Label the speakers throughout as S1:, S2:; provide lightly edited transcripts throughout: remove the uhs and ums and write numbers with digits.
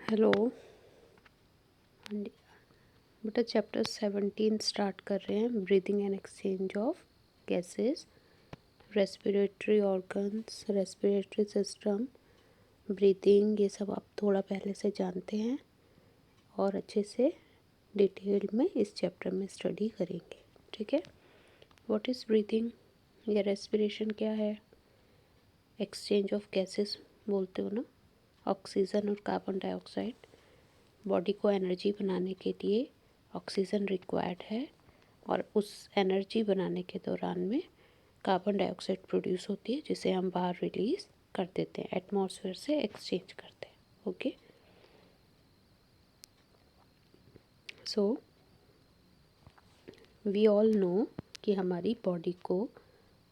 S1: Hello. बेटा chapter 17 start कर रहे हैं। Breathing and exchange of gases, respiratory organs, respiratory system, breathing, ये सब आप थोड़ा पहले से जानते हैं और अच्छे से डिटेल में इस चैप्टर में स्टडी करेंगे। ठीक है। व्हाट इज़ ब्रीदिंग या रेस्पिरेशन क्या है? एक्सचेंज ऑफ गैसेस बोलते हो ना, ऑक्सीजन और कार्बन डाइऑक्साइड। बॉडी को एनर्जी बनाने के लिए ऑक्सीजन रिक्वायर्ड है और उस एनर्जी बनाने के दौरान में कार्बन डाइऑक्साइड प्रोड्यूस होती है जिसे हम बाहर रिलीज़ कर देते हैं, एटमॉस्फेयर से एक्सचेंज करते हैं। Okay, so we all know कि हमारी बॉडी को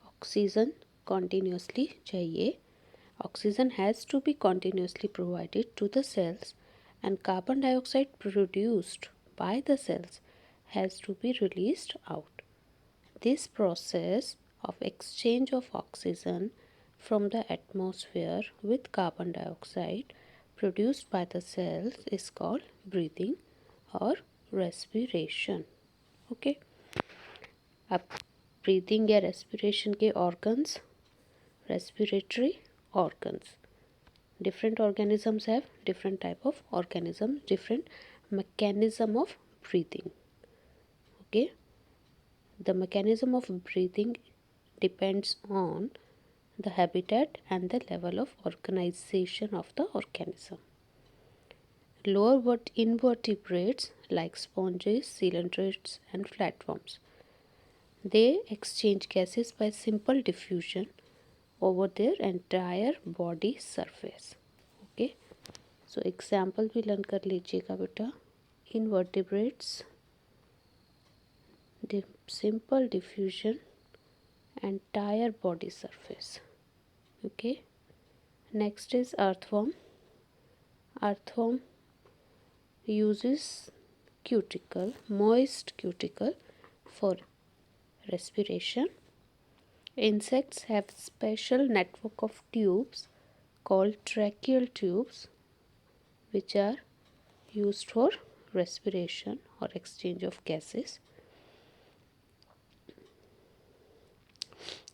S1: ऑक्सीजन कॉन्टीन्यूसली चाहिए। Oxygen has to be continuously provided to the cells and carbon dioxide produced by the cells has to be released out. This process of exchange of oxygen from the atmosphere with carbon dioxide produced by the cells is called breathing or respiration. Okay. अब breathing या respiration के organs, respiratory organs. Different organisms have different type of organism, different mechanism of breathing. Okay, the mechanism of breathing depends on the habitat and the level of organization of the organism. Lower invertebrates like sponges, coelacanths and flatworms, they exchange gases by simple diffusion over their entire body surface. Okay, so example भी learn कर लीजिएगा बेटा। Invertebrates, simple diffusion entire body surface. Okay, next is earthworm. Earthworm uses cuticle, moist cuticle for respiration. Insects have special network of tubes called tracheal tubes which are used for respiration or exchange of gases.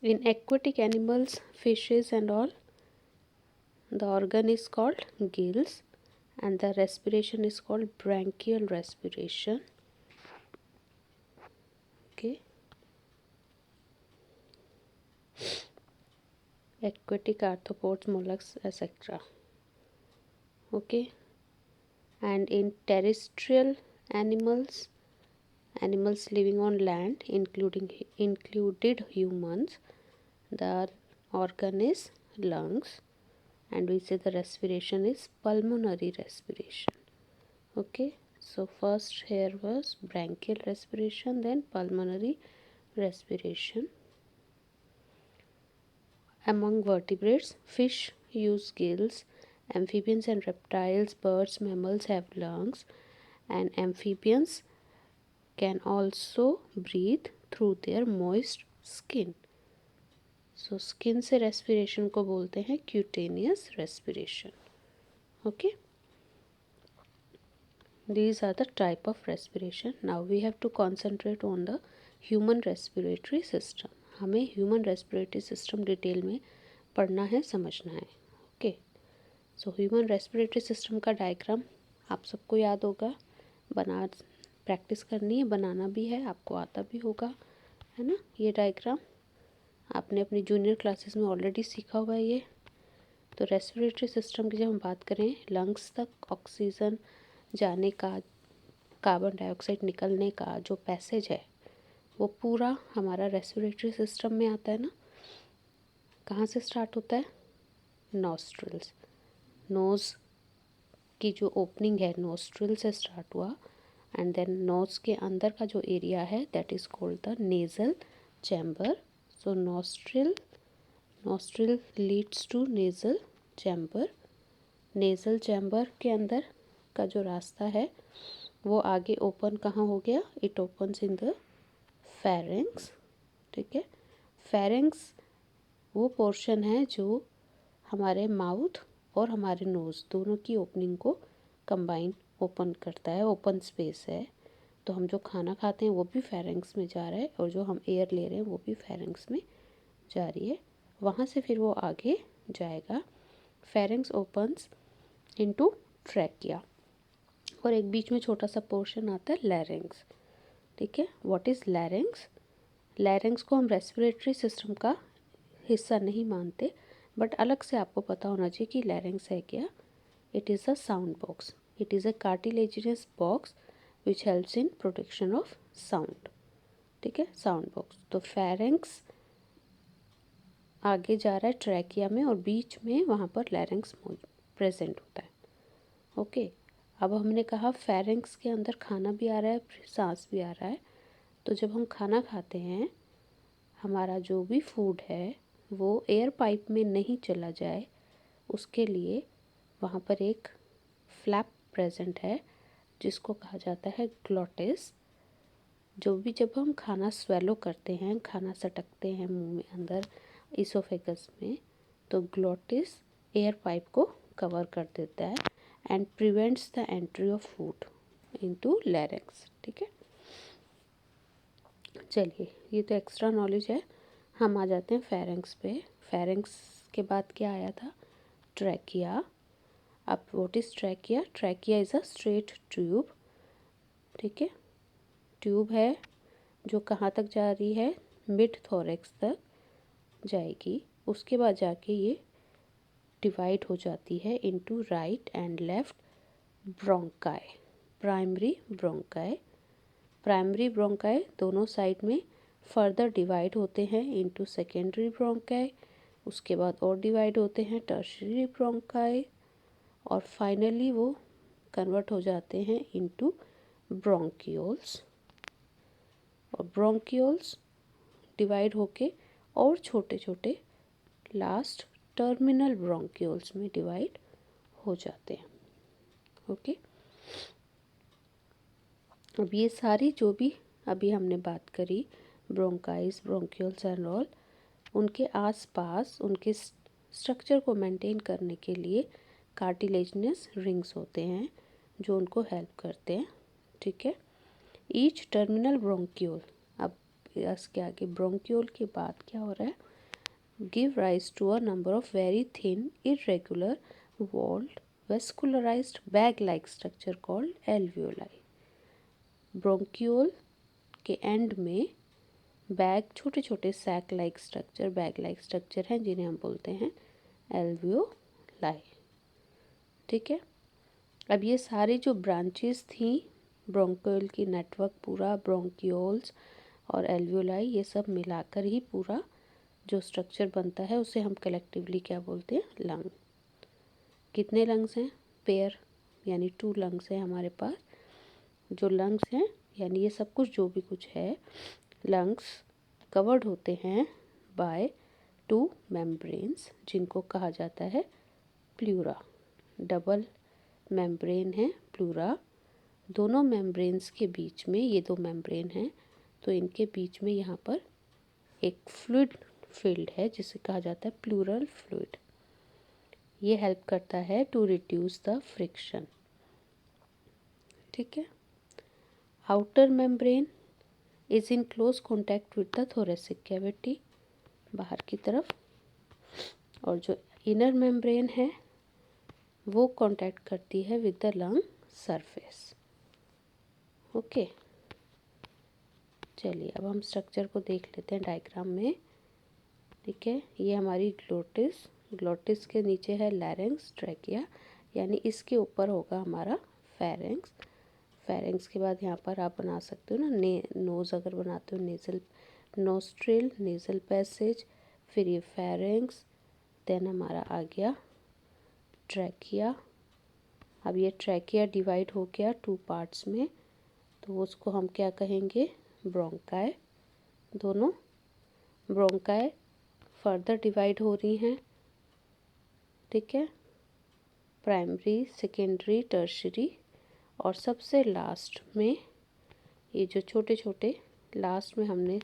S1: In aquatic animals, fishes and all, the organ is called gills and the respiration is called branchial respiration. Okay. Aquatic arthropods, mollusks, etc. Okay. And in terrestrial animals, animals living on land, included humans, the organ is lungs, and we say the respiration is pulmonary respiration. Okay, so first here was branchial respiration, then pulmonary respiration. Among vertebrates, fish use gills, amphibians and reptiles, birds, mammals have lungs, and amphibians can also breathe through their moist skin. So skin से respiration को बोलते हैं cutaneous respiration. Okay, these are the type of respiration. Now we have to concentrate on the human respiratory system. हमें human respiratory system detail में पढ़ना है, समझना है. Okay, so human respiratory system का डायग्राम आप सबको याद होगा, बना प्रैक्टिस करनी है, बनाना भी है, आपको आता भी होगा, है ना. ये डायग्राम आपने अपनी जूनियर क्लासेस में ऑलरेडी सीखा हुआ है ये. तो रेस्पिरेटरी सिस्टम की जब हम बात करें, लंग्स तक ऑक्सीजन जाने का, कार्बन डाइऑक्साइड निकलने का जो पैसेज है वो पूरा हमारा रेस्पिरेटरी सिस्टम में आता है ना. कहाँ से स्टार्ट होता है? नॉस्ट्रिल्स. नोज़ की जो ओपनिंग है नोस्ट्रिल से स्टार्ट हुआ, एंड देन नोज़ के अंदर का जो एरिया है that is called the nasal chamber. So nostril leads to nasal chamber. Nasal chamber के अंदर का जो रास्ता है वो आगे ओपन कहाँ हो गया? It opens in the pharynx. ठीक है, फेरेंक्स वो पोर्शन है जो हमारे माउथ और हमारे नोज़ दोनों की ओपनिंग को कंबाइन ओपन करता है, ओपन स्पेस है, तो हम जो खाना खाते हैं वो भी फेरेंक्स में जा रहा है और जो हम एयर ले रहे हैं वो भी फेरेंक्स में जा रही है। वहाँ से फिर वो आगे जाएगा, फेरेंक्स ओपन्स इनटू ट्रैकिया, और एक बीच में छोटा सा पोर्शन आता है लैरिंग्स। ठीक है, व्हाट इज़ लैरिंग्स? लैरिंग्स को हम रेस्पिरेटरी सिस्टम का हिस्सा नहीं मानते, बट अलग से आपको पता होना चाहिए कि लैरिंग्स है क्या। It is a sound box, it is a cartilaginous box which helps in protection of sound. ठीक है, साउंड बॉक्स। तो फेरेंक्स आगे जा रहा है ट्रैकिया में और बीच में वहाँ पर लैरिंग्स प्रेजेंट होता है। ओके, अब हमने कहा फेरेंक्स के अंदर खाना भी आ रहा है, सांस भी आ रहा है। तो जब हम खाना खाते हैं, हमारा जो भी फूड है वो एयर पाइप में नहीं चला जाए, उसके लिए वहाँ पर एक फ्लैप प्रेजेंट है जिसको कहा जाता है ग्लॉटिस। जो भी जब हम खाना स्वेलो करते हैं, खाना सटकते हैं मुंह में अंदर इसोफेगस में, तो ग्लॉटिस एयर पाइप को कवर कर देता है and prevents the entry of food into larynx. ठीक है, चलिए ये तो एक्स्ट्रा नॉलेज है। हम आ जाते हैं फेरेंक्स पे। फेरेंक्स के बाद क्या आया था? ट्रैकिया। अब what is trachea? Trachea is a straight tube. ठीक है, ट्यूब है जो कहाँ तक जा रही है? मिड थोरेक्स तक जाएगी। उसके बाद जाके ये डिवाइड हो जाती है into right and left bronchi, primary bronchi. Primary bronchi दोनों साइड में फर्दर डिवाइड होते हैं इनटू सेकेंडरी ब्रोंकाई, उसके बाद और डिवाइड होते हैं टर्शियरी ब्रोंकाई, और फाइनली वो कन्वर्ट हो जाते हैं इनटू ब्रोंक्यूल्स, और ब्रोंक्यूल्स डिवाइड होके और छोटे छोटे लास्ट टर्मिनल ब्रोंक्यूल्स में डिवाइड हो जाते हैं। ओके, अब ये सारी जो भी अभी हमने बात करी, ब्रोंकाइस, ब्रोंक्यूल्स एंड ऑल, उनके आसपास उनके स्ट्रक्चर को मेंटेन करने के लिए कार्टिलेजिनस रिंग्स होते हैं जो उनको हेल्प करते हैं। ठीक है, ईच टर्मिनल ब्रोंक्यूल, अब इसके आगे ब्रोंक्यूल के बाद क्या हो रहा है? Give rise to a number of very thin irregular walled vascularised bag like structure called alveoli. Bronchiole के एंड में बैग, छोटे छोटे sac like structure, bag like structure हैं जिन्हें हम बोलते हैं एल्वियोलाई। ठीक है, अब ये सारी जो ब्रांचेस थी ब्रोंक्यूल की नेटवर्क, पूरा ब्रोंक्यूल्स और एल्वियोलाई, ये सब मिलाकर ही पूरा जो स्ट्रक्चर बनता है उसे हम कलेक्टिवली क्या बोलते हैं? लंग। कितने लंग्स हैं? पेयर, यानी 2 लंग्स हैं हमारे पास। जो लंग्स हैं यानी ये सब कुछ जो भी कुछ है, लंग्स कवर्ड होते हैं बाय 2 मेम्ब्रेन्स जिनको कहा जाता है प्लूरा। डबल मेम्ब्रेन है प्लूरा। दोनों मेम्ब्रेन्स के बीच में, ये 2 मेम्ब्रेन हैं तो इनके बीच में यहाँ पर एक फ्लूइड फील्ड है जिसे कहा जाता है प्लूरल फ्लूइड। ये हेल्प करता है टू रिड्यूस द फ्रिक्शन। ठीक है, outer membrane is in close contact with the thoracic cavity, बाहर की तरफ, और जो इनर मेम्ब्रेन है वो कांटेक्ट करती है with the lung surface. Okay, चलिए अब हम स्ट्रक्चर को देख लेते हैं डायग्राम में। ठीक है, ये हमारी ग्लोटिस, ग्लोटिस के नीचे है लैरिंग्स, ट्रैकिया, यानी इसके ऊपर होगा हमारा फेरेंक्स। फेरेंक्स के बाद यहाँ पर आप बना सकते हो ना नोज़, अगर बनाते हो नेज़ल, नोस्ट्रिल, नेज़ल पैसेज, फिर ये फेरेंक्स, देन हमारा आ गया ट्रैकिया। अब ये ट्रैकिया डिवाइड हो गया 2 पार्ट्स में, तो उसको हम क्या कहेंगे? ब्रोंकाई। दोनों ब्रोंकाई फर्दर डिवाइड हो रही हैं। ठीक है, प्राइमरी, सेकेंडरी, टर्शियरी, और सबसे लास्ट में ये जो छोटे छोटे लास्ट में हमने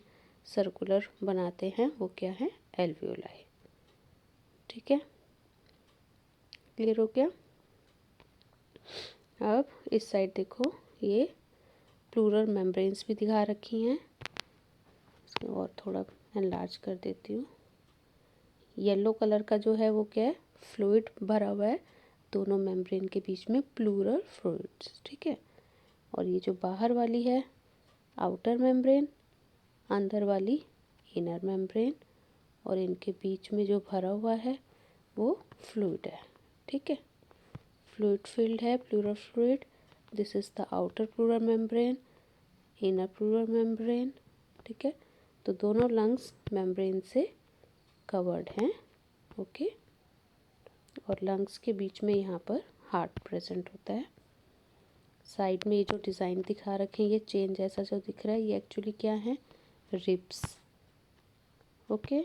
S1: सर्कुलर बनाते हैं वो क्या है? एल्वियोलाई। ठीक है, क्लियर हो गया? अब इस साइड देखो, ये प्लूरल मेम्ब्रेन्स भी दिखा रखी हैं। इसको और थोड़ा एनलार्ज कर देती हूँ। येलो कलर का जो है वो क्या है, फ्लूइड भरा हुआ है दोनों मेम्ब्रेन के बीच में, प्लूरल फ्लूइड्स, ठीक है। और ये जो बाहर वाली है आउटर मेम्ब्रेन, अंदर वाली इनर मेम्ब्रेन, और इनके बीच में जो भरा हुआ है वो फ्लूइड है, ठीक है। फ्लूइड फील्ड है, pleural fluid. This is the outer pleural membrane, inner pleural membrane, ठीक है। तो दोनों लंग्स मेम्ब्रेन से कवर्ड हैं, ओके। और लंग्स के बीच में यहाँ पर हार्ट प्रेजेंट होता है। साइड में ये जो डिज़ाइन दिखा रखे हैं, ये चेन जैसा जो दिख रहा है, ये एक्चुअली क्या है, रिब्स, ओके।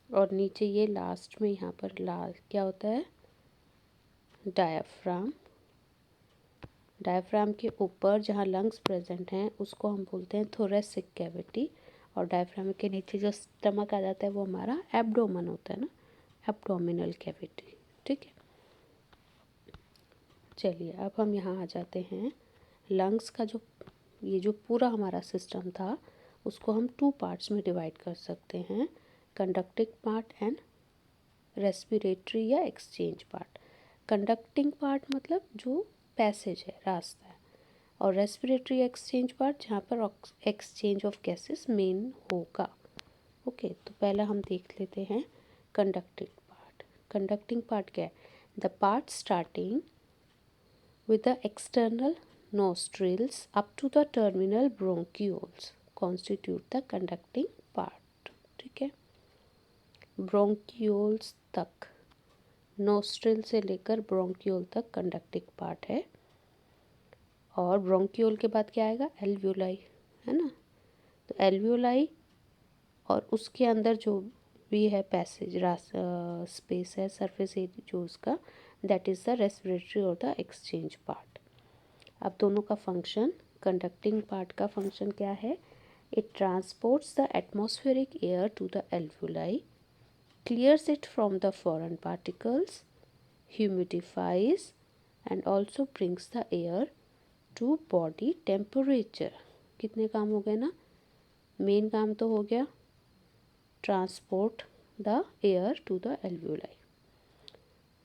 S1: और नीचे ये लास्ट में यहाँ पर लाल क्या होता है, डायाफ्राम। डायाफ्राम के ऊपर जहाँ लंग्स प्रेजेंट हैं उसको हम बोलते हैं थोरेसिक कैविटी, और डायफ्राम के नीचे जो स्टमक आ जाता है वो हमारा एब्डोमन होता है ना, एब्डोमिनल कैविटी, ठीक है। चलिए अब हम यहाँ आ जाते हैं। लंग्स का जो ये जो पूरा हमारा सिस्टम था उसको हम 2 पार्ट्स में डिवाइड कर सकते हैं, कंडक्टिंग पार्ट एंड रेस्पिरेटरी या एक्सचेंज पार्ट। कंडक्टिंग पार्ट मतलब जो पैसेज है, रास्ता है, और रेस्पिरेटरी एक्सचेंज पार्ट जहाँ पर एक्सचेंज ऑफ गैसेस मेन होगा, ओके। तो पहला हम देख लेते हैं कंडक्टिंग पार्ट। कंडक्टिंग पार्ट क्या है, the part starting with the external nostrils up to the terminal bronchioles constitute the conducting part, ठीक है। bronchioles तक, nostril से लेकर bronchiole तक कंडक्टिंग पार्ट है। और bronchiole के बाद क्या आएगा, एल्वियोलाई, है ना। तो एल्वियोलाई और उसके अंदर जो भी है पैसेज स्पेस है, सरफेस एरिया जो उसका, दैट इज़ द रेस्पिरेटरी और द एक्सचेंज पार्ट। अब दोनों का फंक्शन, कंडक्टिंग पार्ट का फंक्शन क्या है, it transports the atmospheric air to the alveoli, clears it from the foreign particles, humidifies and also brings the air to body temperature. कितने काम हो गए ना, मेन काम तो हो गया transport the air to the alveoli,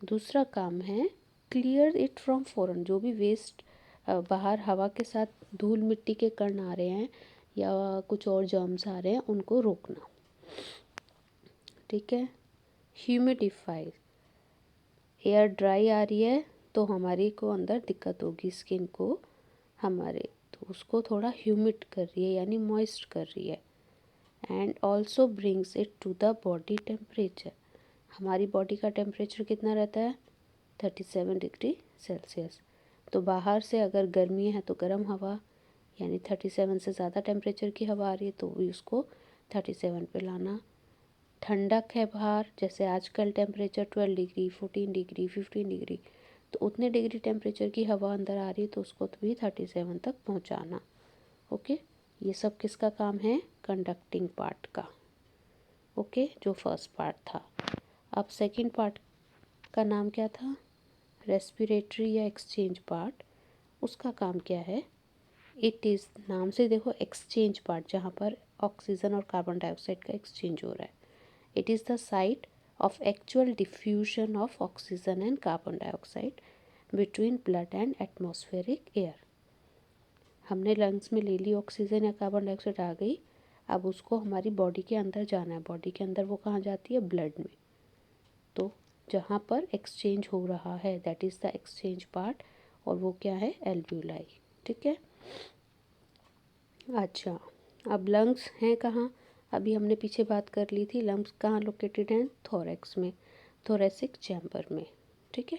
S1: दूसरा काम है क्लियर इट फ्रॉम फॉरेन, जो भी वेस्ट बाहर हवा के साथ धूल मिट्टी के कण आ रहे हैं या कुछ और जर्म्स आ रहे हैं उनको रोकना, ठीक है। ह्यूमिडिफाई, एयर ड्राई आ रही है तो हमारी को अंदर दिक्कत होगी, स्किन को हमारे, तो उसको थोड़ा ह्यूमिड कर रही है यानी मॉइस्ट कर रही है। And also brings it to the body temperature, हमारी बॉडी का टेम्परेचर कितना रहता है 37 डिग्री सेल्सियस। तो बाहर से अगर गर्मी है तो गर्म हवा यानी 37 से ज़्यादा टेम्परेचर की हवा आ रही है तो भी उसको 37 पे लाना। ठंडक है बाहर, जैसे आजकल टेम्परेचर 12 डिग्री 14 डिग्री 15 डिग्री, तो उतने डिग्री टेम्परेचर की हवा अंदर आ रही है तो उसको भी 37 तक पहुंचाना, ओके। ये सब किसका काम है, कंडक्टिंग पार्ट का, ओके, जो फर्स्ट पार्ट था। अब सेकंड पार्ट का नाम क्या था, रेस्पिरेटरी या एक्सचेंज पार्ट। उसका काम क्या है, इट इज़, नाम से देखो एक्सचेंज पार्ट, जहाँ पर ऑक्सीजन और कार्बन डाइऑक्साइड का एक्सचेंज हो रहा है। It is the site of actual diffusion of oxygen and carbon dioxide between blood and atmospheric air. हमने लंग्स में ले ली ऑक्सीजन या कार्बन डाइऑक्साइड आ गई, अब उसको हमारी बॉडी के अंदर जाना है, बॉडी के अंदर वो कहाँ जाती है, ब्लड में। तो जहाँ पर एक्सचेंज हो रहा है that is the exchange part, और वो क्या है, एल्वियोलाई, ठीक है। अच्छा, अब लंग्स हैं कहाँ, अभी हमने पीछे बात कर ली थी, लंग्स कहाँ लोकेटेड हैं, थोरैक्स में, थोरेसिक चैम्बर में, ठीक है।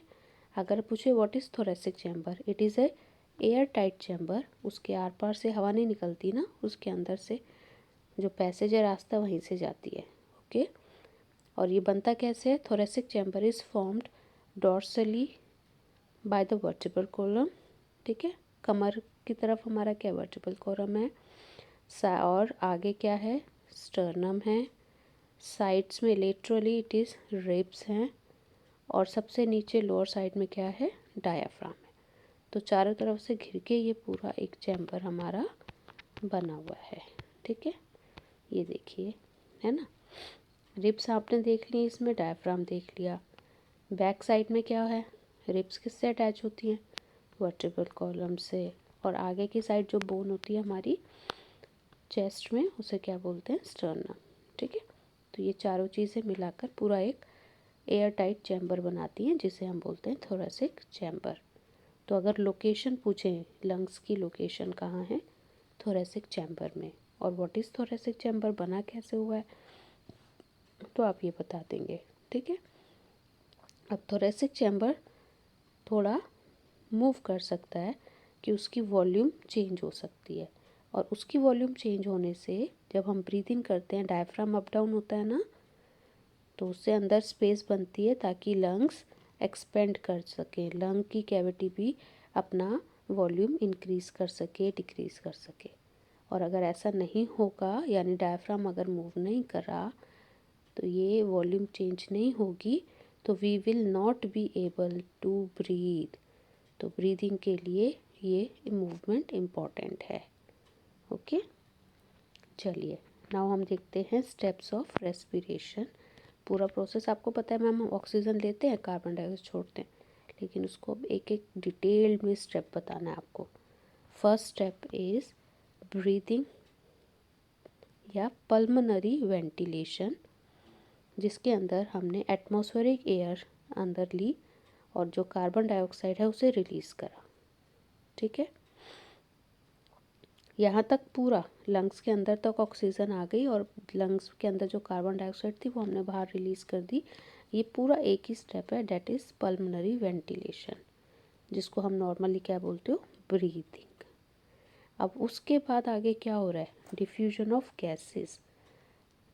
S1: अगर पूछे what is thoracic chamber, it is a air tight chamber, उसके आर पार से हवा नहीं निकलती ना, उसके अंदर से जो पैसेज है रास्ता वहीं से जाती है, ओके। और ये बनता कैसे है, thoracic chamber is formed dorsally by the vertebral column, ठीक है। कमर की तरफ हमारा क्या वर्टिब्रल कॉलम है, और आगे क्या है, स्टर्नम है, साइड्स में लेटरली इट इज़ रिब्स हैं, और सबसे नीचे लोअर साइड में क्या है, डायाफ्राम है। तो चारों तरफ से घिर के ये पूरा एक चैम्बर हमारा बना हुआ है। ठीक है, ये देखिए, है ना। रिब्स आपने देख ली, इसमें डायफ्राम देख लिया। बैक साइड में क्या है, रिब्स किससे अटैच होती हैं, वर्टेब्रल कॉलम से। और आगे की साइड जो बोन होती है हमारी चेस्ट में, उसे क्या बोलते हैं, स्टर्नम। ठीक है, तो ये चारों चीज़ें मिलाकर पूरा एक एयर टाइट चैम्बर बनाती हैं, जिसे हम बोलते हैं थोरेसिक चैम्बर। तो अगर लोकेशन पूछें, लंग्स की लोकेशन कहाँ है, थोरेसिक चैम्बर में। और व्हाट इज़ थोरेसिक चैम्बर, बना कैसे हुआ है, तो आप ये बता देंगे। ठीक है, अब थोरेसिक चैम्बर थोड़ा मूव कर सकता है कि उसकी वॉल्यूम चेंज हो सकती है। और उसकी वॉल्यूम चेंज होने से जब हम ब्रीदिंग करते हैं, डायफ्राम अप डाउन होता है ना, तो उससे अंदर स्पेस बनती है ताकि लंग्स एक्सपेंड कर सके, लंग की कैविटी भी अपना वॉल्यूम इंक्रीज़ कर सके, डिक्रीज़ कर सके। और अगर ऐसा नहीं होगा, यानी डायफ्राम अगर मूव नहीं कर रहा, तो ये वॉल्यूम चेंज नहीं होगी, तो we will not be able to breathe. तो ब्रीदिंग के लिए ये मूवमेंट इम्पॉर्टेंट है। ओके, चलिए नाउ हम देखते हैं स्टेप्स ऑफ रेस्पिरेशन। पूरा प्रोसेस आपको पता है मैम, हम ऑक्सीजन लेते हैं, कार्बन डाइऑक्साइड छोड़ते हैं, लेकिन उसको अब एक एक डिटेल्ड में स्टेप बताना है आपको। फर्स्ट स्टेप इज़ ब्रीदिंग या पल्मोनरी वेंटिलेशन, जिसके अंदर हमने एटमॉस्फेरिक एयर अंदर ली और जो कार्बन डाइऑक्साइड है उसे रिलीज़ करा। ठीक है, यहाँ तक पूरा लंग्स के अंदर तक ऑक्सीजन आ गई और लंग्स के अंदर जो कार्बन डाइऑक्साइड थी वो हमने बाहर रिलीज़ कर दी। ये पूरा एक ही स्टेप है, डेट इज़ पल्मोनरी वेंटिलेशन, जिसको हम नॉर्मली क्या बोलते हो, ब्रीदिंग। अब उसके बाद आगे क्या हो रहा है, डिफ्यूजन ऑफ गैसेस।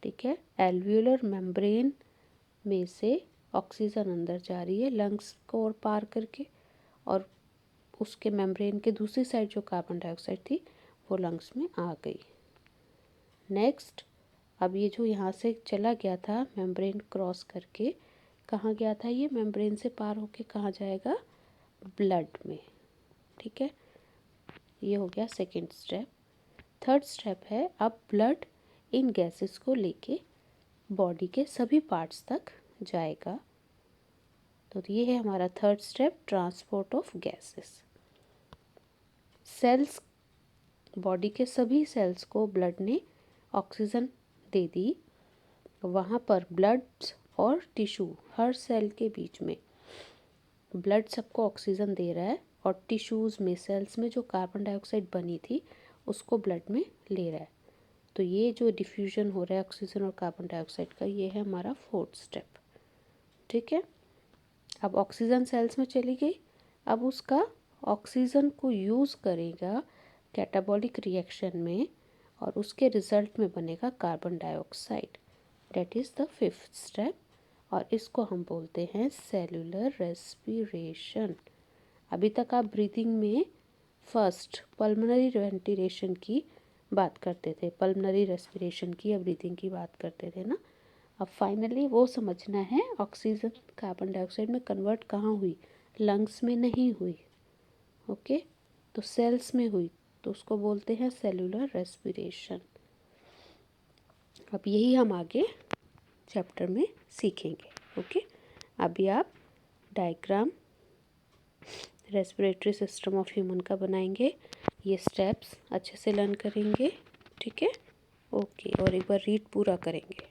S1: ठीक है, एल्वियोलर मेम्ब्रेन में से ऑक्सीजन अंदर जा रही है लंग्स को और पार करके, और उसके मेम्ब्रेन के दूसरी साइड जो कार्बन डाइऑक्साइड थी वो लंग्स में आ गई। नेक्स्ट, अब ये जो यहाँ से चला गया था मेम्ब्रेन क्रॉस करके, कहाँ गया था ये, मेम्ब्रेन से पार होके कहाँ जाएगा, ब्लड में। ठीक है, ये हो गया सेकंड स्टेप। थर्ड स्टेप है, अब ब्लड इन गैसेस को लेके बॉडी के सभी पार्ट्स तक जाएगा। तो ये है हमारा third step, transport of gases. Cells, body के सभी सेल्स को ब्लड ने ऑक्सीजन दे दी। वहाँ पर ब्लड और टिश्यू, हर सेल के बीच में ब्लड सबको ऑक्सीजन दे रहा है और टिश्यूज़ में, सेल्स में जो कार्बन डाइऑक्साइड बनी थी उसको ब्लड में ले रहा है। तो ये जो डिफ्यूजन हो रहा है ऑक्सीजन और कार्बन डाइऑक्साइड का, ये है हमारा फोर्थ स्टेप। ठीक है, अब ऑक्सीजन सेल्स में चली गई, अब उसका ऑक्सीजन को यूज़ करेगा कैटाबॉलिक रिएक्शन में और उसके रिजल्ट में बनेगा carbon dioxide, that is the fifth step. और इसको हम बोलते हैं सेलुलर रेस्पिरेशन। अभी तक आप ब्रीदिंग में फर्स्ट पल्मोनरी वेंटिलेशन की बात करते थे, पल्मोनरी रेस्पिरेशन की या ब्रीदिंग की बात करते थे ना। अब फाइनली वो समझना है ऑक्सीजन कार्बन डाइऑक्साइड में कन्वर्ट कहाँ हुई, लंग्स में नहीं हुई। ओके, तो सेल्स में हुई, तो उसको बोलते हैं सेलुलर रेस्पिरेशन। अब यही हम आगे चैप्टर में सीखेंगे। ओके, अभी आप diagram respiratory system of human का बनाएंगे, ये स्टेप्स अच्छे से लर्न करेंगे। ठीक है, ओके, और एक बार रीड पूरा करेंगे।